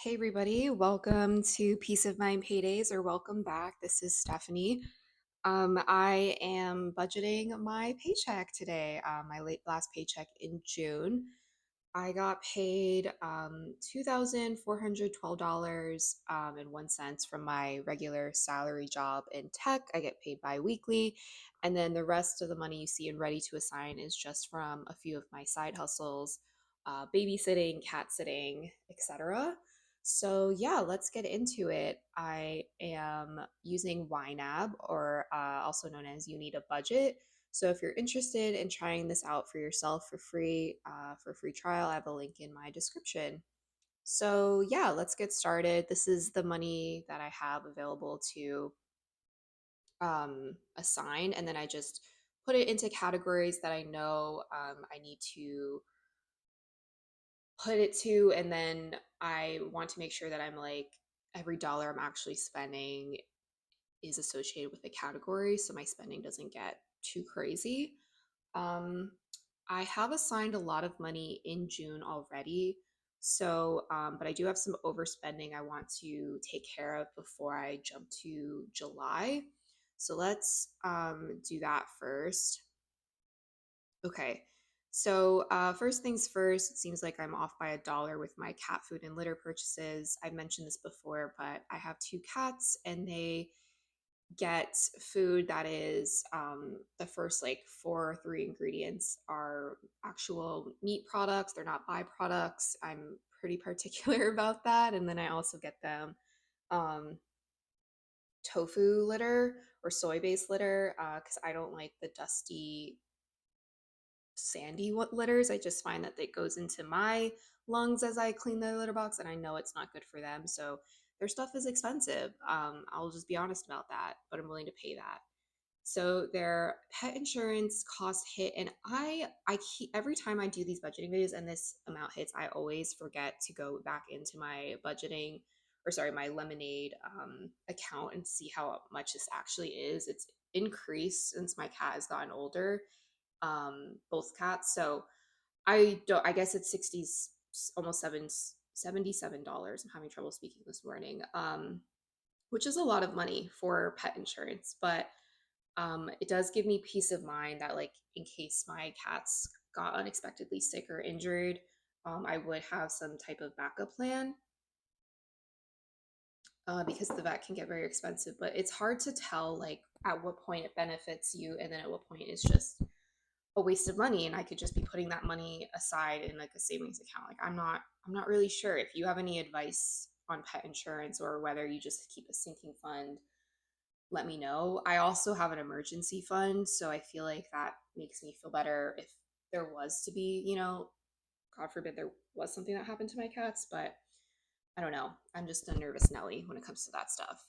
Hey everybody, welcome to Peace of Mind Paydays or welcome back. This is Stephanie. I am budgeting my paycheck today, my last paycheck in June. I got paid $2,412 and 1 cent from my regular salary job in tech. I get paid bi-weekly, and then the rest of the money you see in Ready to Assign is just from a few of my side hustles, babysitting, cat sitting, etc. So yeah, let's get into it. I am using YNAB, or also known as You Need a Budget. So if you're interested in trying this out for yourself for free trial, I have a link in my description. So yeah, let's get started. This is the money that I have available to assign, and then I just put it into categories that I know I need to put it to, and then I want to make sure that I'm like every dollar I'm actually spending is associated with the category, so my spending doesn't get too crazy. Um, I have assigned a lot of money in June already. So, but I do have some overspending I want to take care of before I jump to July. So let's do that first. Okay. So, first things first, it seems like I'm off by $1 with my cat food and litter purchases. I mentioned this before, but I have two cats and they get food that is the first like four or three ingredients are actual meat products. They're not byproducts. I'm pretty particular about that. And then I also get them um, tofu litter or soy based litter because I don't like the dusty sandy litters. I just find that it goes into my lungs as I clean the litter box, and I know it's not good for them. So their stuff is expensive. I'll just be honest about that, but I'm willing to pay that. So their pet insurance cost hit, and I keep every time I do these budgeting videos and this amount hits, I always forget to go back into my budgeting or sorry, my Lemonade account and see how much this actually is. It's increased since my cat has gotten older, both cats. So I don't. I guess it's 60s, almost $77. I'm having trouble speaking this morning, which is a lot of money for pet insurance, but it does give me peace of mind that like in case my cats got unexpectedly sick or injured, I would have some type of backup plan because the vet can get very expensive. But it's hard to tell like at what point it benefits you and then at what point it's just a waste of money and I could just be putting that money aside in like a savings account. Like I'm not really sure if you have any advice on pet insurance or whether you just keep a sinking fund, let me know. I also have an emergency fund, so I feel like that makes me feel better if there was to be, God forbid there was something that happened to my cats, but I don't know. I'm just a nervous Nelly when it comes to that stuff.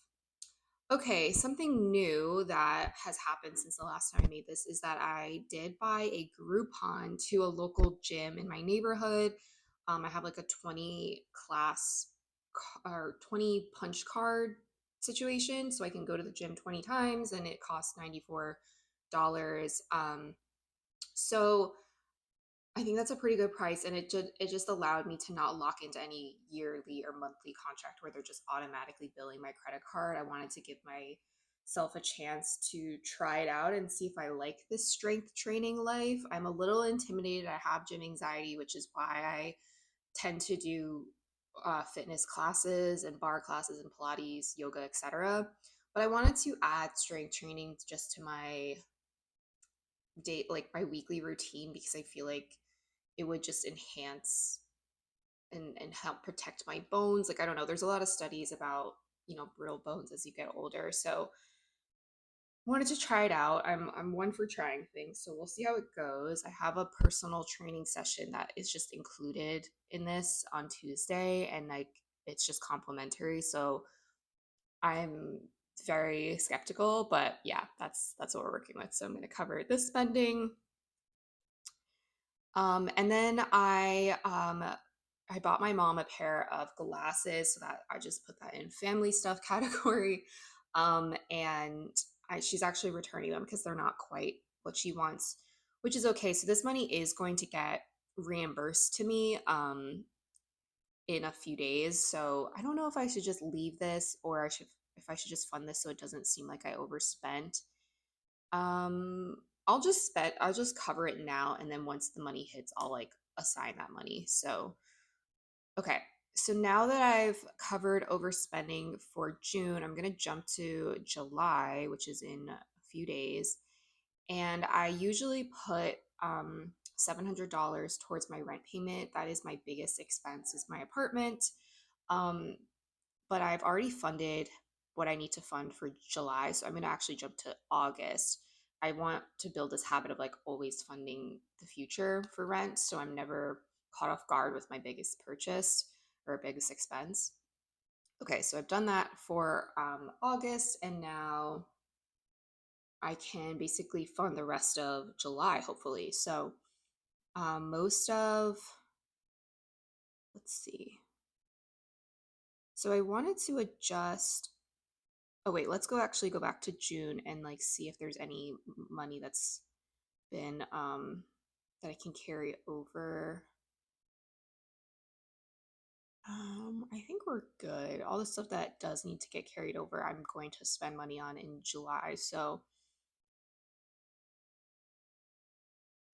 Okay, something new that has happened since the last time I made this is that I did buy a Groupon to a local gym in my neighborhood. I have like a 20 class or 20 punch card situation, so I can go to the gym 20 times and it costs $94. So I think that's a pretty good price, and it just allowed me to not lock into any yearly or monthly contract where they're just automatically billing my credit card. I wanted to give myself a chance to try it out and see if I like this strength training life. I'm a little intimidated. I have gym anxiety, which is why I tend to do fitness classes and bar classes and Pilates, yoga, etc. But I wanted to add strength training just to my date, like my weekly routine, because I feel like it would just enhance and help protect my bones. Like, I don't know, there's a lot of studies about, brittle bones as you get older. So I wanted to try it out. I'm one for trying things. So we'll see how it goes. I have a personal training session that is just included in this on Tuesday and like it's just complimentary. So I'm very skeptical, but yeah, that's what we're working with. So I'm going to cover this spending. And then I bought my mom a pair of glasses, so that I just put that in family stuff category. And she's actually returning them because they're not quite what she wants, which is okay. So this money is going to get reimbursed to me. in a few days. So I don't know if I should just leave this or if I should just fund this so it doesn't seem like I overspent. Um, I'll just cover it now, and then once the money hits, I'll like assign that money. So, okay. So now that I've covered overspending for June, I'm gonna jump to July, which is in a few days. And I usually put $700 towards my rent payment. That is my biggest expense, is my apartment. Um, but I've already funded what I need to fund for July. So I'm going to actually jump to August. I want to build this habit of like always funding the future for rent. So I'm never caught off guard with my biggest purchase or biggest expense. Okay, so I've done that for August, and now I can basically fund the rest of July, hopefully. So most of, let's see. So I wanted to adjust. Oh wait, let's go back to June and like see if there's any money that's been that I can carry over. I think we're good. All the stuff that does need to get carried over, I'm going to spend money on in July. So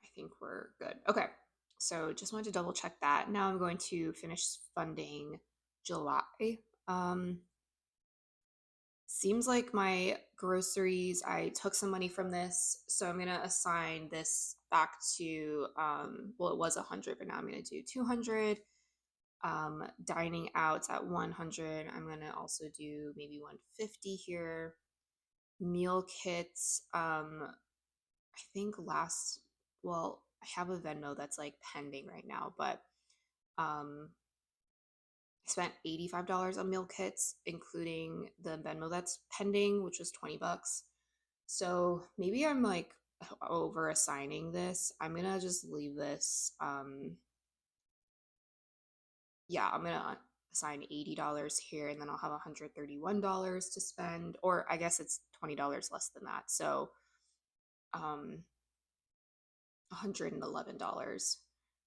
I think we're good. Okay. So just wanted to double check that. Now I'm going to finish funding July. Um, Seems like my groceries, I took some money from this, so I'm gonna assign this back to well, it was 100, but now I'm gonna do 200. Dining out at 100. I'm gonna also do maybe 150 here. Meal kits, I think last, well, I have a Venmo that's like pending right now, but um I spent $85 on meal kits, including the Venmo that's pending, which was 20 bucks. So maybe I'm like over assigning this. I'm gonna just leave this. Yeah, I'm gonna assign $80 here, and then I'll have $131 to spend, or I guess it's $20 less than that. So um, $111,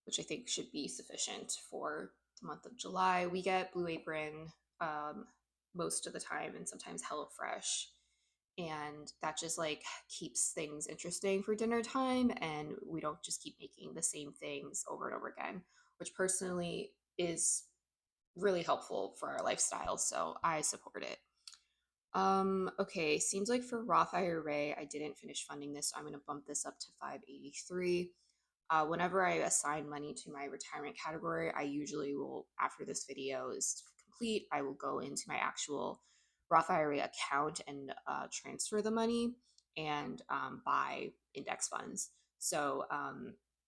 which I think should be sufficient for the month of July. We get Blue Apron um, most of the time, and sometimes HelloFresh. And that just like keeps things interesting for dinner time, and we don't just keep making the same things over and over again, which personally is really helpful for our lifestyle. So I support it. Okay, seems like for Roth IRA, I didn't finish funding this, so I'm gonna bump this up to 583. Whenever I assign money to my retirement category, I usually will, after this video is complete, I will go into my actual Roth IRA account and transfer the money and buy index funds. So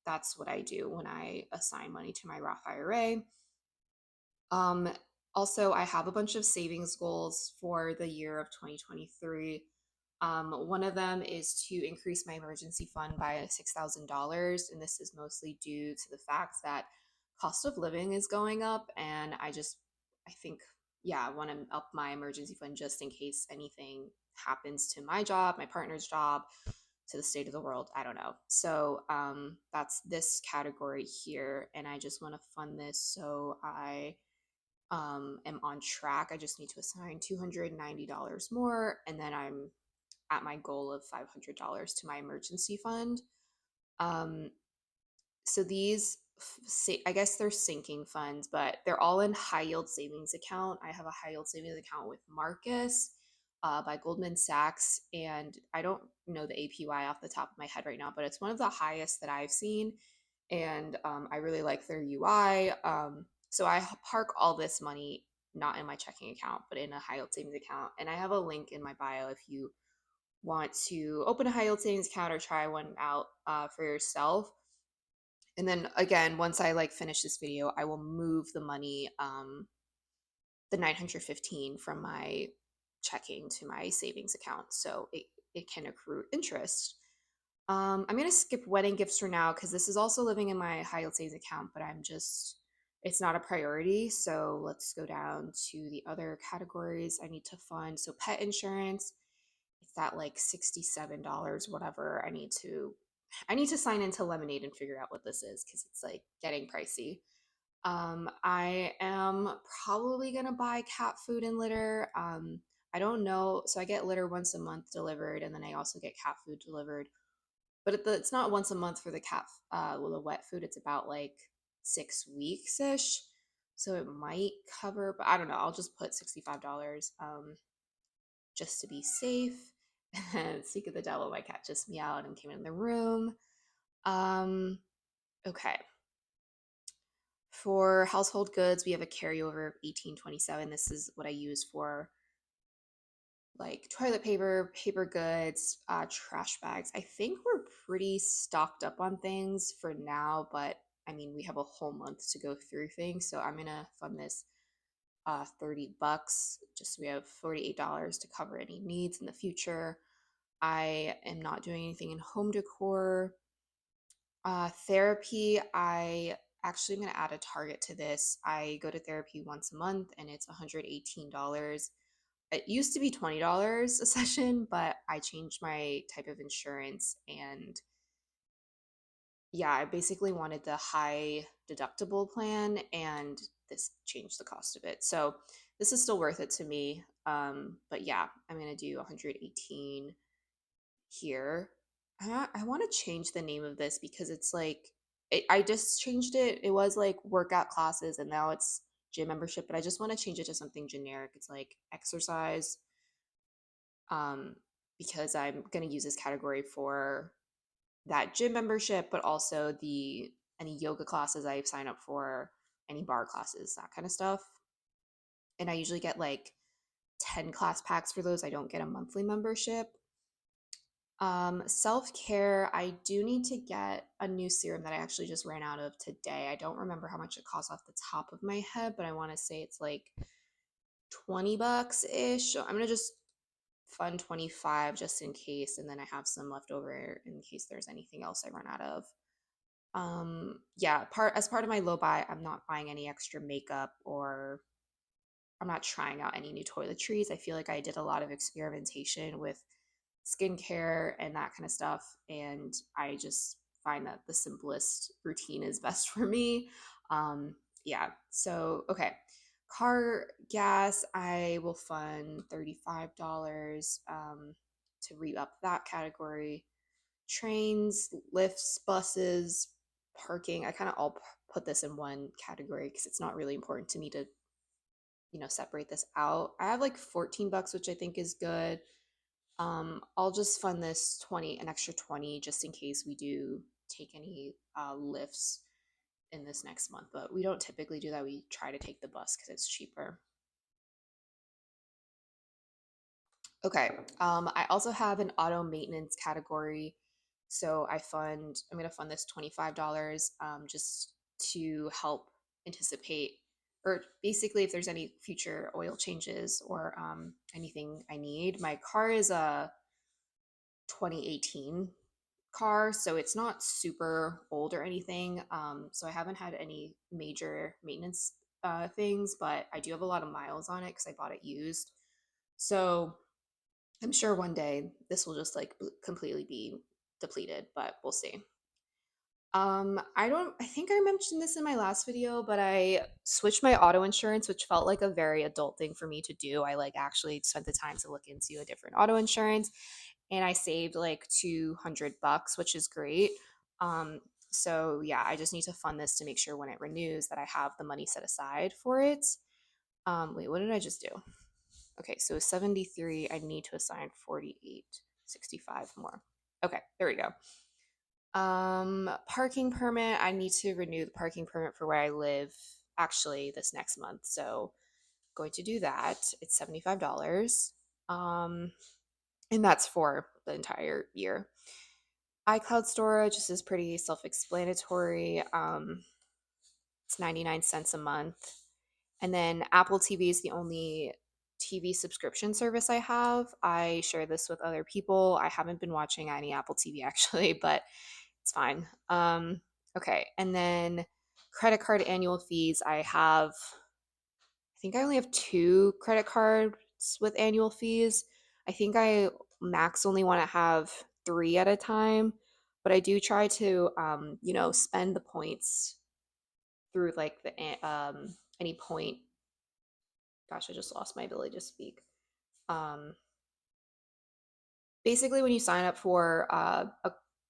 that's what I do when I assign money to my Roth IRA. Um, Also, I have a bunch of savings goals for the year of 2023. One of them is to increase my emergency fund by $6,000. And this is mostly due to the fact that cost of living is going up. And I think, yeah, I want to up my emergency fund just in case anything happens to my job, my partner's job, to the state of the world. I don't know. So that's this category here. And I just want to fund this so I am on track. I just need to assign $290 more, and then I'm at my goal of $500 to my emergency fund. Um, so these, I guess they're sinking funds, but they're all in high yield savings account. I have a high yield savings account with Marcus by Goldman Sachs, and I don't know the APY off the top of my head right now, but it's one of the highest that I've seen, and I really like their UI. So I park all this money not in my checking account, but in a high yield savings account, and I have a link in my bio if you want to open a high yield savings account or try one out for yourself. And then again, once I like finish this video, I will move the money, the 915 from my checking to my savings account. So it can accrue interest. I'm gonna skip wedding gifts for now because this is also living in my high yield savings account, but it's not a priority. So let's go down to the other categories I need to fund. So pet insurance, it's that like $67, whatever. I need to sign into Lemonade and figure out what this is because it's like getting pricey. I am probably gonna buy cat food and litter. I don't know. So I get litter once a month delivered, and then I also get cat food delivered. But it's not once a month for the well, the wet food. It's about like 6 weeks ish. So it might cover, but I don't know. I'll just put $65 just to be safe. And speak of the devil, my cat just meowed and came in the room. Um, okay. For household goods, we have a carryover of 1827. This is what I use for like toilet paper, paper goods, trash bags. I think we're pretty stocked up on things for now, but I mean, we have a whole month to go through things. So I'm gonna fund this $30 just so we have $48 to cover any needs in the future. I am not doing anything in home decor. Therapy, I actually am going to add a target to this. I go to therapy once a month and it's $118. It used to be $20 a session, but I changed my type of insurance and yeah, I basically wanted the high deductible plan and this changed the cost of it. So this is still worth it to me. But yeah, I'm going to do 118 here. I want to change the name of this because it's like I just changed it. It was like workout classes and now it's gym membership, but I just want to change it to something generic. It's like exercise um because I'm going to use this category for that gym membership, but also the any yoga classes I sign up for, any bar classes, that kind of stuff. And I usually get like 10 class packs for those. I don't get a monthly membership. Self-care, I do need to get a new serum that I actually just ran out of today. I don't remember how much it costs off the top of my head, but I want to say it's like 20 bucks ish. So I'm gonna just fund 25 just in case, and then I have some left over in case there's anything else I run out of. Yeah, part of my low buy, I'm not buying any extra makeup or I'm not trying out any new toiletries. I feel like I did a lot of experimentation with skincare and that kind of stuff. And I just find that the simplest routine is best for me. Um, yeah. So, okay. Car gas, I will fund $35 to re up that category. Trains, lifts, buses, parking. I kind of all put this in one category because it's not really important to me to, separate this out. I have like 14 bucks, which I think is good. I'll just fund this 20, an extra 20, just in case we do take any lifts in this next month. But we don't typically do that. We try to take the bus because it's cheaper. Okay. I also have an auto maintenance category. So I'm going to fund this $25 just to help anticipate, or basically if there's any future oil changes or anything I need. My car is a 2018 car, so it's not super old or anything. So I haven't had any major maintenance things, but I do have a lot of miles on it because I bought it used. So I'm sure one day this will just like completely be depleted, but we'll see. I think I mentioned this in my last video, but I switched my auto insurance, which felt like a very adult thing for me to do. I like actually spent the time to look into a different auto insurance and I saved like 200 bucks, which is great. Um, so yeah, I just need to fund this to make sure when it renews that I have the money set aside for it. Wait, what did I just do? Okay, so 73, I need to assign 48.65 more. Okay, there we go. Parking permit, I need to renew the parking permit for where I live actually this next month. So going to do that. It's $75. Um, and that's for the entire year. iCloud storage, this is pretty self-explanatory. It's 99 cents a month. And then Apple TV is the only TV subscription service I have. I share this with other people. I haven't been watching any Apple TV actually, but it's fine. Okay. And then credit card annual fees. I think I only have two credit cards with annual fees. I think I max only want to have three at a time, but I do try to, spend the points through like the any point. Gosh, I just lost my ability to speak. Um, Basically, when you sign up for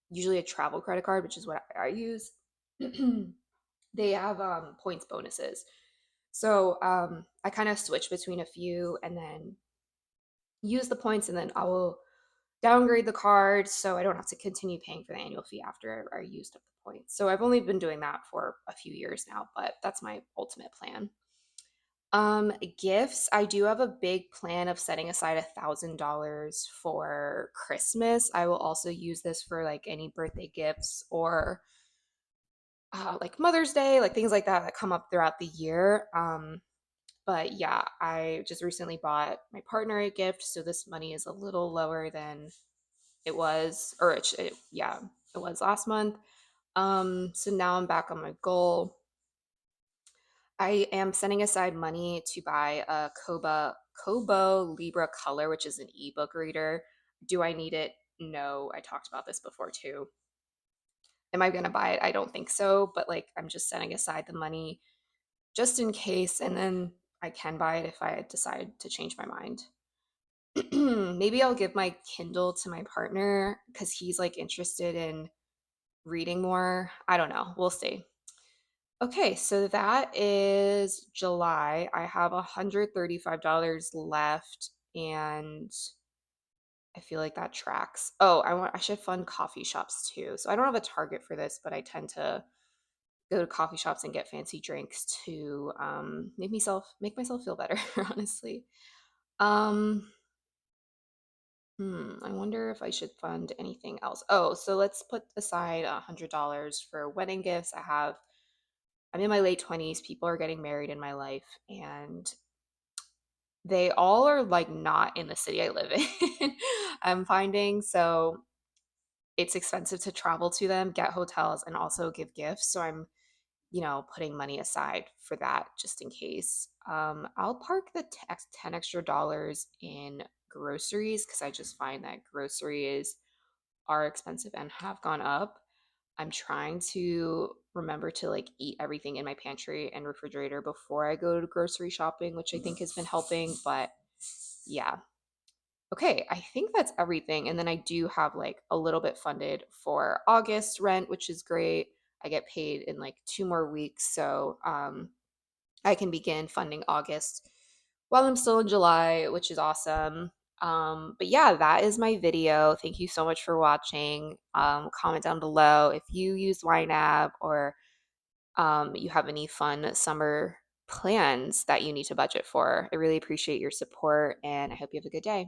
usually a travel credit card, which is what I use, they have points bonuses. So I kind of switch between a few and then use the points, and then I will downgrade the card so I don't have to continue paying for the annual fee after I used up the points. So I've only been doing that for a few years now, but that's my ultimate plan. Gifts. I do have a big plan of setting aside $1,000 for Christmas. I will also use this for like any birthday gifts or like Mother's Day, like things like that that come up throughout the year. But yeah, I just recently bought my partner a gift, so this money is a little lower than it was, or yeah, it was last month. So now I'm back on my goal. I am setting aside money to buy a Kobo Libra Color, which is an ebook reader. Do I need it? No, I talked about this before too. Am I going to buy it? I don't think so, but like I'm just setting aside the money just in case, and then I can buy it if I decide to change my mind. Maybe I'll give my Kindle to my partner because he's like interested in reading more. I don't know. We'll see. Okay, so that is July. I have $135 left, and I feel like that tracks. Oh, I should fund coffee shops too. So I don't have a target for this, but I tend to go to coffee shops and get fancy drinks to make myself feel better, honestly. Um, I wonder if I should fund anything else. Oh, so let's put aside $100 for wedding gifts. I'm in my late 20s. People are getting married in my life, and they all are like not in the city I live in. I'm finding so it's expensive to travel to them, get hotels, and also give gifts. So I'm, putting money aside for that just in case. I'll park the 10 extra dollars in groceries because I just find that groceries are expensive and have gone up. I'm trying to remember to like eat everything in my pantry and refrigerator before I go to grocery shopping, which I think has been helping. But yeah. Okay, I think that's everything. And then I do have like a little bit funded for August rent, which is great. I get paid in like 2 more weeks. So I can begin funding August while I'm still in July, which is awesome. But yeah, that is my video. Thank you so much for watching. Comment down below if you use YNAB or you have any fun summer plans that you need to budget for. I really appreciate your support and I hope you have a good day.